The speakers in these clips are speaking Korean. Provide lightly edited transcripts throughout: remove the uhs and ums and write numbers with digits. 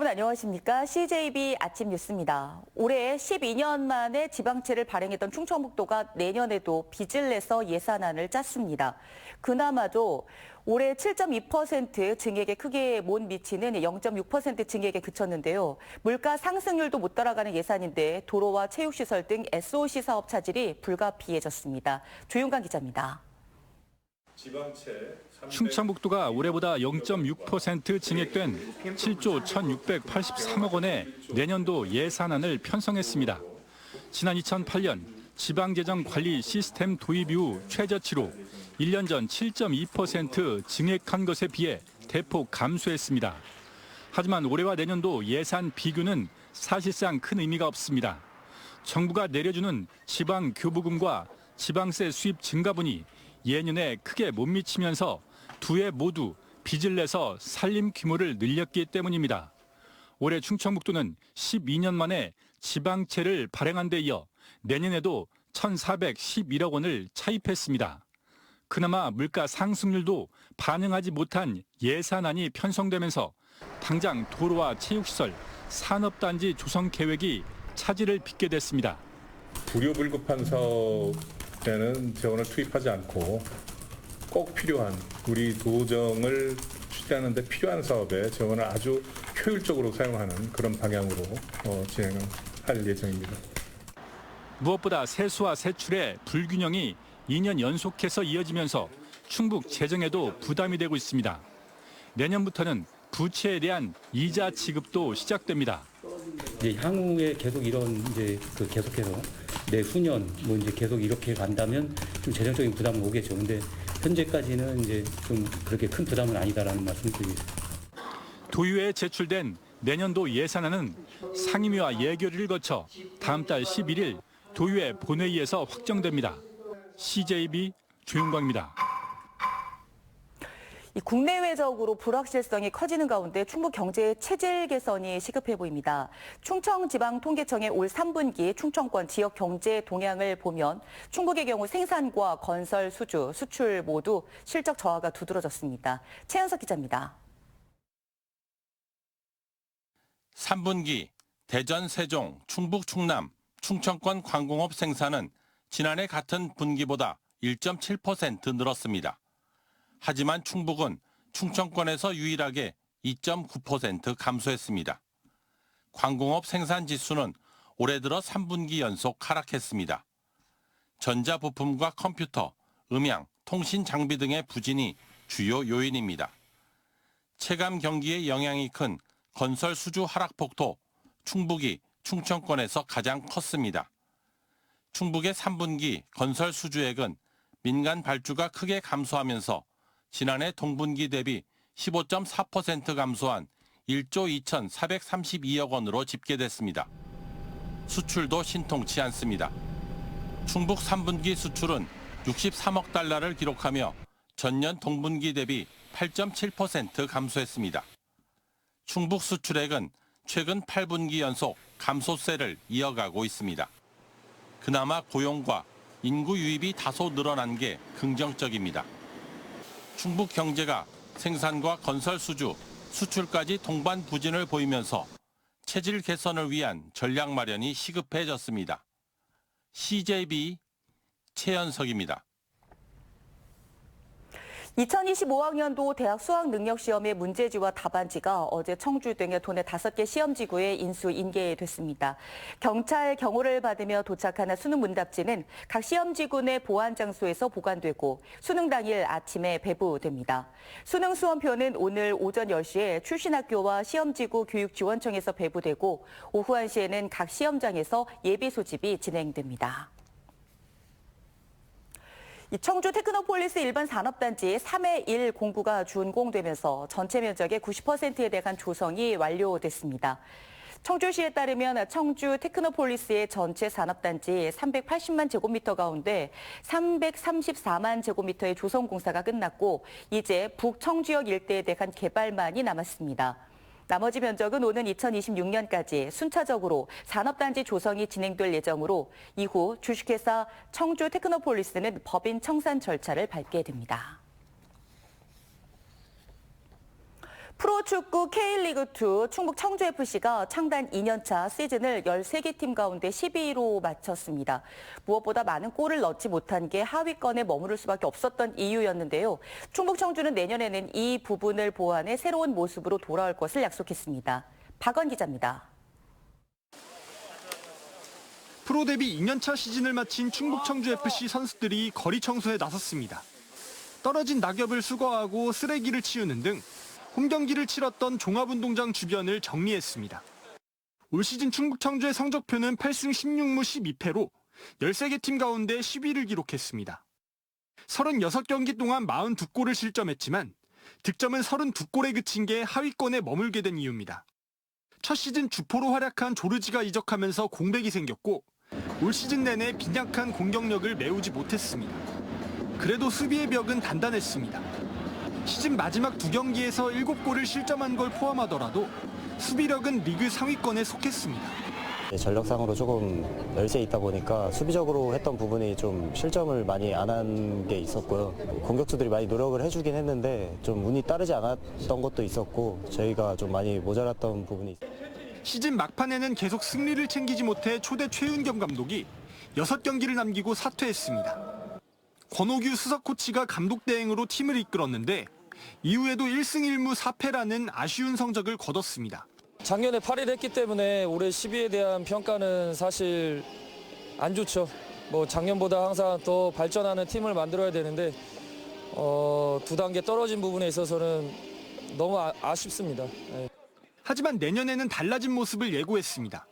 여러분 안녕하십니까? CJB 아침 뉴스입니다. 올해 12년 만에 지방채를 발행했던 충청북도가 내년에도 빚을 내서 예산안을 짰습니다. 그나마도 올해 7.2% 증액에 크게 못 미치는 0.6% 증액에 그쳤는데요. 물가 상승률도 못 따라가는 예산인데 도로와 체육시설 등 SOC 사업 차질이 불가피해졌습니다. 조윤강 기자입니다. 충청북도가 올해보다 0.6% 증액된 7조 1,683억 원의 내년도 예산안을 편성했습니다. 지난 2008년 지방재정관리 시스템 도입 이후 최저치로 1년 전 7.2% 증액한 것에 비해 대폭 감소했습니다. 하지만 올해와 내년도 예산 비교는 사실상 큰 의미가 없습니다. 정부가 내려주는 지방교부금과 지방세 수입 증가분이 예년에 크게 못 미치면서 두 해 모두 빚을 내서 살림 규모를 늘렸기 때문입니다. 올해 충청북도는 12년 만에 지방채를 발행한 데 이어 내년에도 1,411억 원을 차입했습니다. 그나마 물가 상승률도 반영하지 못한 예산안이 편성되면서 당장 도로와 체육시설, 산업단지 조성 계획이 차질을 빚게 됐습니다. 불효불급한 사업에는 재원을 투입하지 않고 꼭 필요한 우리 도정을 추진하는 데 필요한 사업에 재원을 아주 효율적으로 사용하는 그런 방향으로 진행할 예정입니다. 무엇보다 세수와 세출의 불균형이 2년 연속해서 이어지면서 충북 재정에도 부담이 되고 있습니다. 내년부터는 부채에 대한 이자 지급도 시작됩니다. 이제 향후에 계속 이런 계속해서 내수년 계속 이렇게 간다면 좀 재정적인 부담은 오겠죠. 근데 현재까지는 이제 좀 그렇게 큰 부담은 아니다라는 말씀을 드리겠습니다. 도의회에 제출된 내년도 예산안은 상임위와 예결위를 거쳐 다음 달 11일 도의회 본회의에서 확정됩니다. CJB 조윤광입니다. 국내외적으로 불확실성이 커지는 가운데 충북 경제의 체질 개선이 시급해 보입니다. 충청지방통계청의 올 3분기 충청권 지역 경제 동향을 보면 충북의 경우 생산과 건설, 수주, 수출 모두 실적 저하가 두드러졌습니다. 최현석 기자입니다. 3분기 대전, 세종, 충북, 충남, 충청권 관공업 생산은 지난해 같은 분기보다 1.7% 늘었습니다. 하지만 충북은 충청권에서 유일하게 2.9% 감소했습니다. 관공업 생산 지수는 올해 들어 3분기 연속 하락했습니다. 전자부품과 컴퓨터, 음향, 통신 장비 등의 부진이 주요 요인입니다. 체감 경기에 영향이 큰 건설 수주 하락폭도 충북이 충청권에서 가장 컸습니다. 충북의 3분기 건설 수주액은 민간 발주가 크게 감소하면서 지난해 동분기 대비 15.4% 감소한 1조 2,432억 원으로 집계됐습니다. 수출도 신통치 않습니다. 충북 3분기 수출은 63억 달러를 기록하며 전년 동분기 대비 8.7% 감소했습니다. 충북 수출액은 최근 8분기 연속 감소세를 이어가고 있습니다. 그나마 고용과 인구 유입이 다소 늘어난 게 긍정적입니다. 충북 경제가 생산과 건설 수주, 수출까지 동반 부진을 보이면서 체질 개선을 위한 전략 마련이 시급해졌습니다. CJB 최현석입니다. 2025학년도 대학 수학능력시험의 문제지와 답안지가 어제 청주 등의 도내 5개 시험지구에 인수인계됐습니다. 경찰 경호를 받으며 도착하는 수능 문답지는 각 시험지구 내 보안 장소에서 보관되고 수능 당일 아침에 배부됩니다. 수능 수험표는 오늘 오전 10시에 출신학교와 시험지구 교육지원청에서 배부되고 오후 1시에는 각 시험장에서 예비 소집이 진행됩니다. 청주 테크노폴리스 일반 산업단지 3회 1 공구가 준공되면서 전체 면적의 90%에 대한 조성이 완료됐습니다. 청주시에 따르면 청주 테크노폴리스의 전체 산업단지 380만 제곱미터 가운데 334만 제곱미터의 조성 공사가 끝났고 이제 북청주역 일대에 대한 개발만이 남았습니다. 나머지 면적은 오는 2026년까지 순차적으로 산업단지 조성이 진행될 예정으로 이후 주식회사 청주 테크노폴리스는 법인 청산 절차를 밟게 됩니다. 프로축구 K리그2 충북 청주FC가 창단 2년차 시즌을 13개 팀 가운데 12위로 마쳤습니다. 무엇보다 많은 골을 넣지 못한 게 하위권에 머무를 수밖에 없었던 이유였는데요. 충북 청주는 내년에는 이 부분을 보완해 새로운 모습으로 돌아올 것을 약속했습니다. 박원 기자입니다. 프로 데뷔 2년차 시즌을 마친 충북 청주FC 선수들이 거리 청소에 나섰습니다. 떨어진 낙엽을 수거하고 쓰레기를 치우는 등 홈경기를 치렀던 종합운동장 주변을 정리했습니다. 올 시즌 충북 청주의 성적표는 8승 16무 12패로 13개 팀 가운데 10위를 기록했습니다. 36경기 동안 42골을 실점했지만 득점은 32골에 그친 게 하위권에 머물게 된 이유입니다. 첫 시즌 주포로 활약한 조르지가 이적하면서 공백이 생겼고 올 시즌 내내 빈약한 공격력을 메우지 못했습니다. 그래도 수비의 벽은 단단했습니다. 시즌 마지막 2경기에서 7골을 실점한 걸 포함하더라도 수비력은 리그 상위권에 속했습니다. 전력상으로 조금 열세 있다 보니까 수비적으로 했던 부분이 좀 실점을 많이 안 한 게 있었고요. 공격수들이 많이 노력을 해주긴 했는데 좀 운이 따르지 않았던 것도 있었고 저희가 좀 많이 모자랐던 부분이 있습니다. 시즌 막판에는 계속 승리를 챙기지 못해 초대 최윤겸 감독이 6경기를 남기고 사퇴했습니다. 권오규 수석 코치가 감독 대행으로 팀을 이끌었는데 이후에도 1승 1무 4패라는 아쉬운 성적을 거뒀습니다. 작년에 8위를 했기 때문에 올해 10위에 대한 평가는 사실 안 좋죠. 작년보다 항상 더 발전하는 팀을 만들어야 되는데 2단계 떨어진 부분에 있어서는 너무 아쉽습니다. 네. 하지만 내년에는 달라진 모습을 예고했습니다.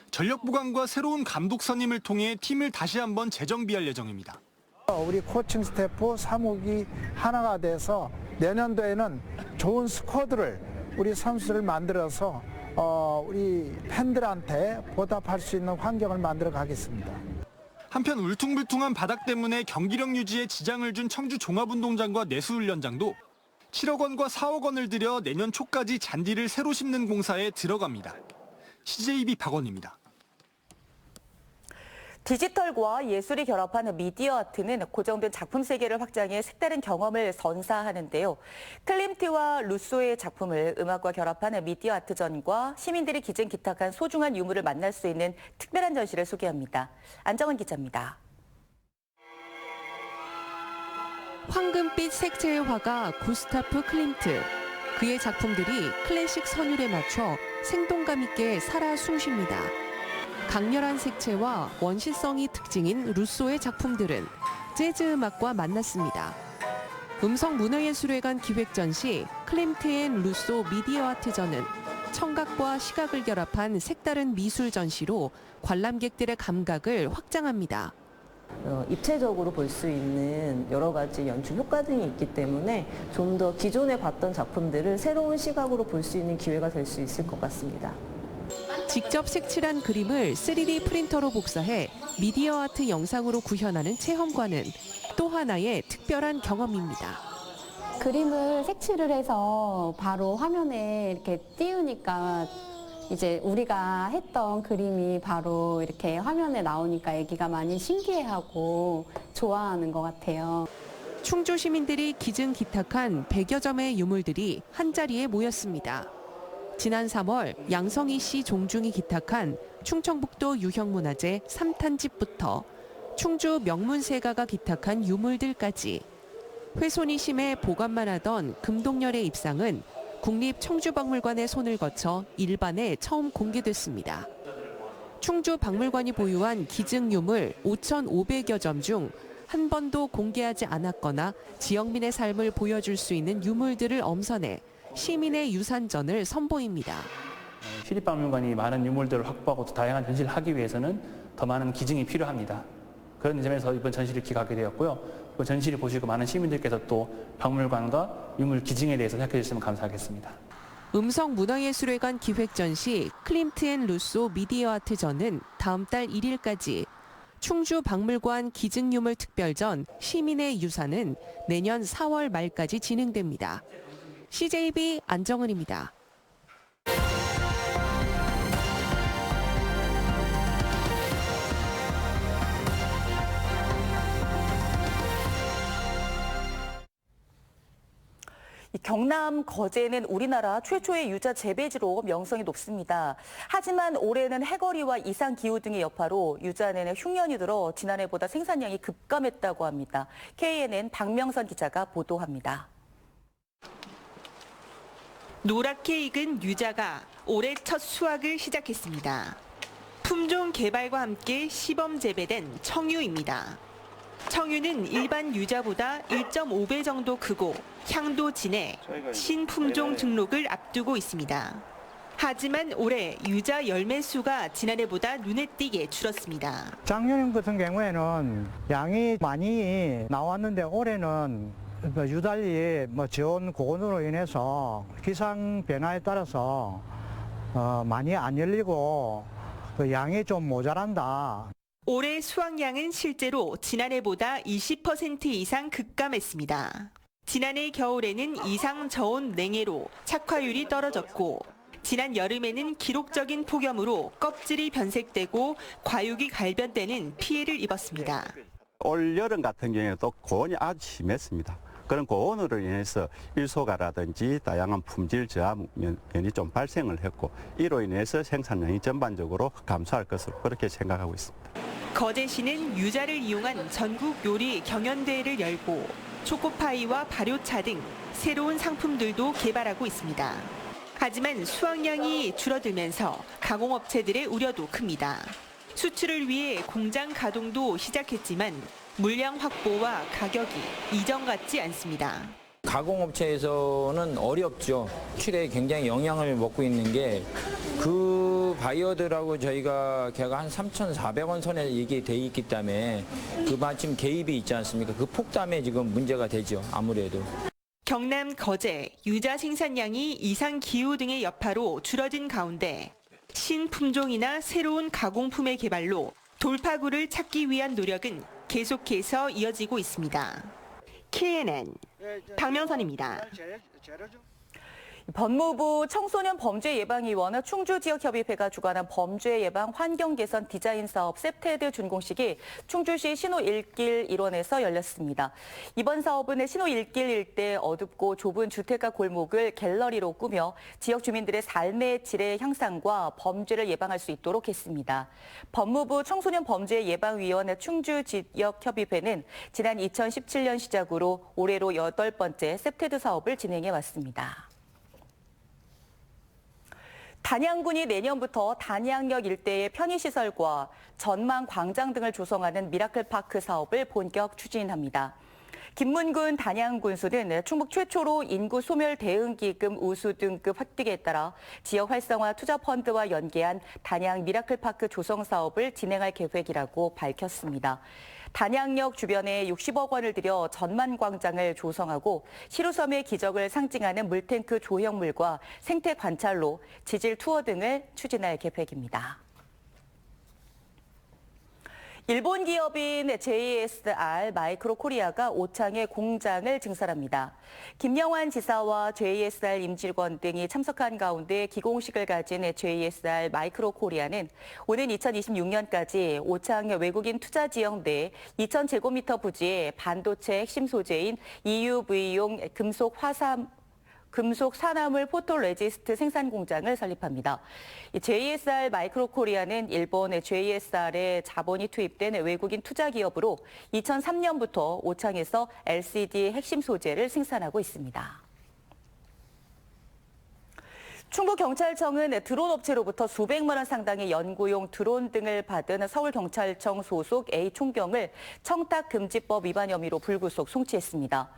전력 보강과 새로운 감독 선임을 통해 팀을 다시 한번 재정비할 예정입니다. 우리 코칭 스태프 사무국이 하나가 돼서 내년도에는 좋은 스쿼드를 우리 선수를 만들어서 우리 팬들한테 보답할 수 있는 환경을 만들어 가겠습니다. 한편 울퉁불퉁한 바닥 때문에 경기력 유지에 지장을 준 청주 종합운동장과 내수훈련장도 7억 원과 4억 원을 들여 내년 초까지 잔디를 새로 심는 공사에 들어갑니다. CJB 박원입니다. 디지털과 예술이 결합한 미디어 아트는 고정된 작품 세계를 확장해 색다른 경험을 선사하는데요. 클림트와 루소의 작품을 음악과 결합한 미디어 아트전과 시민들이 기증 기탁한 소중한 유물을 만날 수 있는 특별한 전시를 소개합니다. 안정은 기자입니다. 황금빛 색채의 화가 구스타프 클림트. 그의 작품들이 클래식 선율에 맞춰 생동감 있게 살아 숨쉽니다. 강렬한 색채와 원시성이 특징인 루소의 작품들은 재즈 음악과 만났습니다. 음성문화예술회관 기획전시 클림트 앤 루소 미디어 아트전은 청각과 시각을 결합한 색다른 미술 전시로 관람객들의 감각을 확장합니다. 입체적으로 볼 수 있는 여러 가지 연출 효과 등이 있기 때문에 좀 더 기존에 봤던 작품들을 새로운 시각으로 볼 수 있는 기회가 될 수 있을 것 같습니다. 직접 색칠한 그림을 3D 프린터로 복사해 미디어 아트 영상으로 구현하는 체험관은 또 하나의 특별한 경험입니다. 그림을 색칠을 해서 바로 화면에 이렇게 띄우니까 이제 우리가 했던 그림이 바로 이렇게 화면에 나오니까 애기가 많이 신기해하고 좋아하는 것 같아요. 충주 시민들이 기증 기탁한 100여 점의 유물들이 한자리에 모였습니다. 지난 3월 양성희 씨 종중이 기탁한 충청북도 유형문화재 3탄집부터 충주 명문세가가 기탁한 유물들까지 훼손이 심해 보관만 하던 금동열의 입상은 국립청주박물관의 손을 거쳐 일반에 처음 공개됐습니다. 충주박물관이 보유한 기증유물 5,500여 점 중 한 번도 공개하지 않았거나 지역민의 삶을 보여줄 수 있는 유물들을 엄선해 시민의 유산전을 선보입니다. 시립박물관이 많은 유물들을 확보하고 또 다양한 전시를 하기 위해서는 더 많은 기증이 필요합니다. 그런 점에서 이번 전시를 기획하게 되었고요. 그 전시를 보시고 많은 시민들께서 또 박물관과 유물 기증에 대해서 생각해 주시면 감사하겠습니다. 음성문화예술회관 기획전시 클림트 앤 루소 미디어 아트전은 다음 달 1일까지, 충주박물관 기증유물 특별전 시민의 유산은 내년 4월 말까지 진행됩니다. CJB 안정은입니다. 경남 거제는 우리나라 최초의 유자 재배지로 명성이 높습니다. 하지만 올해는 해거리와 이상 기후 등의 여파로 유자는 흉년이 들어 지난해보다 생산량이 급감했다고 합니다. KNN 박명선 기자가 보도합니다. 노랗게 익은 유자가 올해 첫 수확을 시작했습니다. 품종 개발과 함께 시범 재배된 청유입니다. 청유는 일반 유자보다 1.5배 정도 크고 향도 진해 신품종 등록을 앞두고 있습니다. 하지만 올해 유자 열매 수가 지난해보다 눈에 띄게 줄었습니다. 작년 같은 경우에는 양이 많이 나왔는데 올해는 유달리 저온 고온으로 인해서 기상 변화에 따라서 많이 안 열리고 양이 좀 모자란다. 올해 수확량은 실제로 지난해보다 20% 이상 급감했습니다. 지난해 겨울에는 이상 저온 냉해로 착화율이 떨어졌고 지난 여름에는 기록적인 폭염으로 껍질이 변색되고 과육이 갈변되는 피해를 입었습니다. 올 여름 같은 경우에도 고온이 아주 심했습니다. 그런 고온으로 인해서 일소가라든지 다양한 품질 저하면이 좀 발생을 했고 이로 인해서 생산량이 전반적으로 감소할 것으로 그렇게 생각하고 있습니다. 거제시는 유자를 이용한 전국 요리 경연대회를 열고 초코파이와 발효차 등 새로운 상품들도 개발하고 있습니다. 하지만 수확량이 줄어들면서 가공업체들의 우려도 큽니다. 수출을 위해 공장 가동도 시작했지만 물량 확보와 가격이 이전 같지 않습니다. 가공업체에서는 어렵죠. 수출에 굉장히 영향을 먹고 있는 게 그 바이어들하고 저희가 걔가 한 3,400원 선에 이게 돼 있기 때문에 그 마침 개입이 있지 않습니까? 그 폭담에 지금 문제가 되죠. 아무래도. 경남 거제 유자 생산량이 이상 기후 등의 여파로 줄어든 가운데 신품종이나 새로운 가공품의 개발로 돌파구를 찾기 위한 노력은 계속해서 이어지고 있습니다. KNN 박명선입니다. 법무부 청소년 범죄 예방위원 충주지역협의회가 주관한 범죄 예방 환경 개선 디자인 사업 셉테드 준공식이 충주시 신호 1길 일원에서 열렸습니다. 이번 사업은 신호 1길 일대 어둡고 좁은 주택가 골목을 갤러리로 꾸며 지역 주민들의 삶의 질의 향상과 범죄를 예방할 수 있도록 했습니다. 법무부 청소년 범죄 예방위원 충주지역협의회는 지난 2017년 시작으로 올해로 8번째 셉테드 사업을 진행해 왔습니다. 단양군이 내년부터 단양역 일대의 편의시설과 전망 광장 등을 조성하는 미라클파크 사업을 본격 추진합니다. 김문군 단양군수는 충북 최초로 인구 소멸 대응 기금 우수 등급 획득에 따라 지역 활성화 투자 펀드와 연계한 단양 미라클파크 조성 사업을 진행할 계획이라고 밝혔습니다. 단양역 주변에 60억 원을 들여 전만광장을 조성하고 시루섬의 기적을 상징하는 물탱크 조형물과 생태 관찰로 지질 투어 등을 추진할 계획입니다. 일본 기업인 JSR 마이크로 코리아가 오창에 공장을 증설합니다. 김영환 지사와 JSR 임직원 등이 참석한 가운데 기공식을 가진 JSR 마이크로 코리아는 오는 2026년까지 오창 외국인 투자 지역 내 2,000제곱미터 부지에 반도체 핵심 소재인 EUV용 금속 산화물 포토레지스트 생산 공장을 설립합니다. JSR 마이크로 코리아는 일본 JSR에 자본이 투입된 외국인 투자 기업으로 2003년부터 오창에서 LCD 핵심 소재를 생산하고 있습니다. 충북경찰청은 드론 업체로부터 수백만 원 상당의 연구용 드론 등을 받은 서울경찰청 소속 A총경을 청탁금지법 위반 혐의로 불구속 송치했습니다.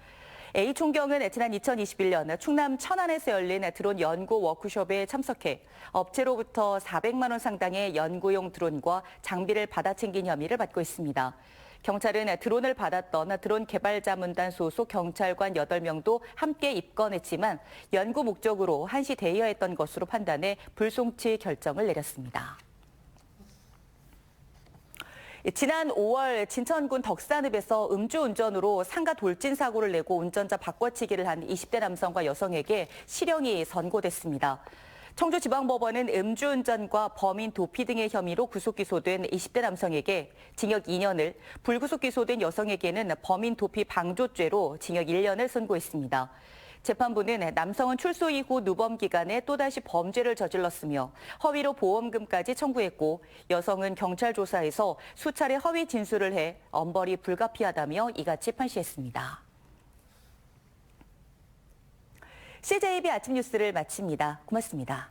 A총경은 지난 2021년 충남 천안에서 열린 드론 연구 워크숍에 참석해 업체로부터 400만 원 상당의 연구용 드론과 장비를 받아 챙긴 혐의를 받고 있습니다. 경찰은 드론을 받았던 드론 개발자문단 소속 경찰관 8명도 함께 입건했지만 연구 목적으로 한시 대여했던 것으로 판단해 불송치 결정을 내렸습니다. 지난 5월 진천군 덕산읍에서 음주운전으로 상가 돌진 사고를 내고 운전자 바꿔치기를 한 20대 남성과 여성에게 실형이 선고됐습니다. 청주지방법원은 음주운전과 범인 도피 등의 혐의로 구속 기소된 20대 남성에게 징역 2년을, 불구속 기소된 여성에게는 범인 도피 방조죄로 징역 1년을 선고했습니다. 재판부는 남성은 출소 이후 누범 기간에 또다시 범죄를 저질렀으며 허위로 보험금까지 청구했고 여성은 경찰 조사에서 수차례 허위 진술을 해 엄벌이 불가피하다며 이같이 판시했습니다. CJB 아침 뉴스를 마칩니다. 고맙습니다.